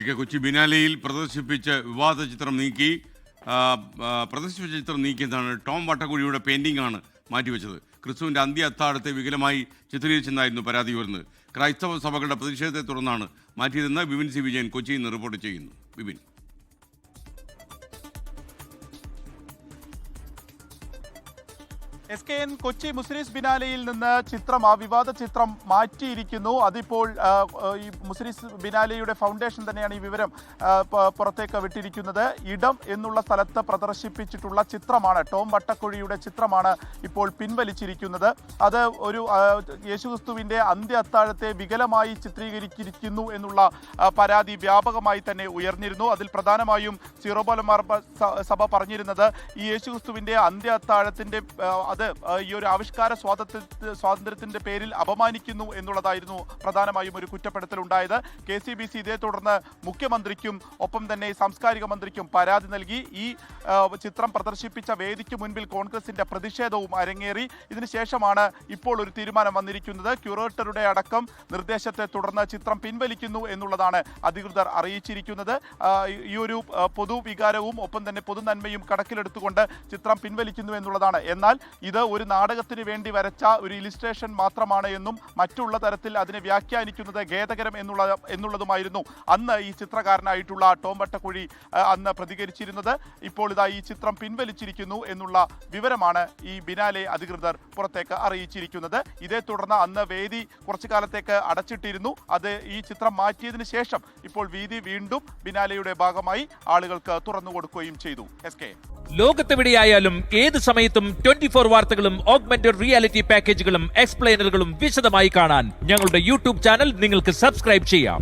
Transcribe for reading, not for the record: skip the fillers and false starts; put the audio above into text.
വാർത്തയിലേക്ക്. കൊച്ചി ബിനാലെയിൽ പ്രദർശിപ്പിച്ച വിവാദ ചിത്രം നീക്കി പ്രദർശിപ്പിച്ച ചിത്രം നീക്കിയതാണ്. ടോം വട്ടക്കുഴിയുടെ പെയിന്റിംഗ് ആണ് മാറ്റിവെച്ചത്. ക്രിസ്തുവിന്റെ അന്ത്യ അത്താഴത്തെ വികലമായി ചിത്രീകരിച്ചെന്നായിരുന്നു പരാതി ഉയർന്നത്. ക്രൈസ്തവ സഭകളുടെ പ്രതിഷേധത്തെ തുടർന്നാണ് മാറ്റിയതെന്ന് വിപിൻ സി വിജയൻ കൊച്ചിയിൽ നിന്ന് റിപ്പോർട്ട് ചെയ്യുന്നു. വിപിൻ. SKN കൊച്ചി മുസ്ലിസ് ബിനാലെയിൽ നിന്ന് ആ വിവാദ ചിത്രം മാറ്റിയിരിക്കുന്നു. അതിപ്പോൾ ഈ മുസ്ലിസ് ബിനാലെയുടെ ഫൗണ്ടേഷൻ തന്നെയാണ് ഈ വിവരം പുറത്തേക്ക് വിട്ടിരിക്കുന്നത്. ഇടം എന്നുള്ള സ്ഥലത്ത് പ്രദർശിപ്പിച്ചിട്ടുള്ള ചിത്രമാണ്, ടോം വട്ടക്കുഴിയുടെ ചിത്രമാണ് ഇപ്പോൾ പിൻവലിച്ചിരിക്കുന്നത്. അത് ഒരു യേശുക്രിസ്തുവിൻ്റെ അന്ത്യ അത്താഴത്തെ വികലമായി ചിത്രീകരിച്ചിരിക്കുന്നു എന്നുള്ള പരാതി വ്യാപകമായി തന്നെ ഉയർന്നിരുന്നു. അതിൽ പ്രധാനമായും സീറോ മലബാർ സഭ പറഞ്ഞിരുന്നത് ഈ യേശുക്രിസ്തുവിൻ്റെ അന്ത്യ അത്താഴത്തിൻ്റെ ഈ ഒരു ആവിഷ്കാര സ്വാതന്ത്ര്യത്തിന്റെ പേരിൽ അപമാനിക്കുന്നു എന്നുള്ളതായിരുന്നു പ്രധാനമായും ഒരു കുറ്റപ്പെടുത്തലുണ്ടായത്. KCBC ഇതേ തുടർന്ന് മുഖ്യമന്ത്രിക്കും ഒപ്പം തന്നെ സാംസ്കാരിക മന്ത്രിക്കും പരാതി നൽകി. ഈ ചിത്രം പ്രദർശിപ്പിച്ച വേദിക്ക് മുൻപിൽ കോൺഗ്രസിന്റെ പ്രതിഷേധവും അരങ്ങേറി. ഇതിനുശേഷമാണ് ഇപ്പോൾ ഒരു തീരുമാനം വന്നിരിക്കുന്നത്. ക്യൂറേറ്ററുടെ അടക്കം നിർദ്ദേശത്തെ തുടർന്ന് ചിത്രം പിൻവലിക്കുന്നു എന്നുള്ളതാണ് അധികൃതർ അറിയിച്ചിരിക്കുന്നത്. ഈ ഒരു പൊതുവികാരവും ഒപ്പം തന്നെ പൊതുനന്മയും കണക്കിലെടുത്തുകൊണ്ട് ചിത്രം പിൻവലിക്കുന്നു എന്നുള്ളതാണ്. എന്നാൽ ഇത് ഒരു നാടകത്തിന് വേണ്ടി വരച്ച ഒരു ഇലിസ്ട്രേഷൻ മാത്രമാണ് എന്നും മറ്റുള്ള തരത്തിൽ അതിനെ വ്യാഖ്യാനിക്കുന്നത് ഖേദകരം എന്നുള്ളതുമായിരുന്നു അന്ന് ഈ ചിത്രകാരനായിട്ടുള്ള ടോം വട്ടക്കുഴി അന്ന് പ്രതികരിച്ചിരുന്നത്. ഇപ്പോൾ ഇതാ ഈ ചിത്രം പിൻവലിച്ചിരിക്കുന്നു എന്നുള്ള വിവരമാണ് ഈ ബിനാലെ അധികൃതർ പുറത്തേക്ക് അറിയിച്ചിരിക്കുന്നത്. ഇതേ തുടർന്ന് അന്ന് വേദി കുറച്ചു കാലത്തേക്ക് അടച്ചിട്ടിരുന്നു. അത് ഈ ചിത്രം മാറ്റിയതിനു ശേഷം ഇപ്പോൾ വേദി വീണ്ടും ബിനാലെയുടെ ഭാഗമായി ആളുകൾക്ക് തുറന്നു കൊടുക്കുകയും ചെയ്തു. SK ലോകത്തെവിടെയായാലും ഏത് സമയത്തും 24 വാർത്തകളും ഓഗ്മെന്റഡ് റിയാലിറ്റി പാക്കേജുകളും എക്സ്പ്ലെയിനറുകളും വിശദമായി കാണാൻ ഞങ്ങളുടെ യൂട്യൂബ് ചാനൽ നിങ്ങൾക്ക് സബ്സ്ക്രൈബ് ചെയ്യാം.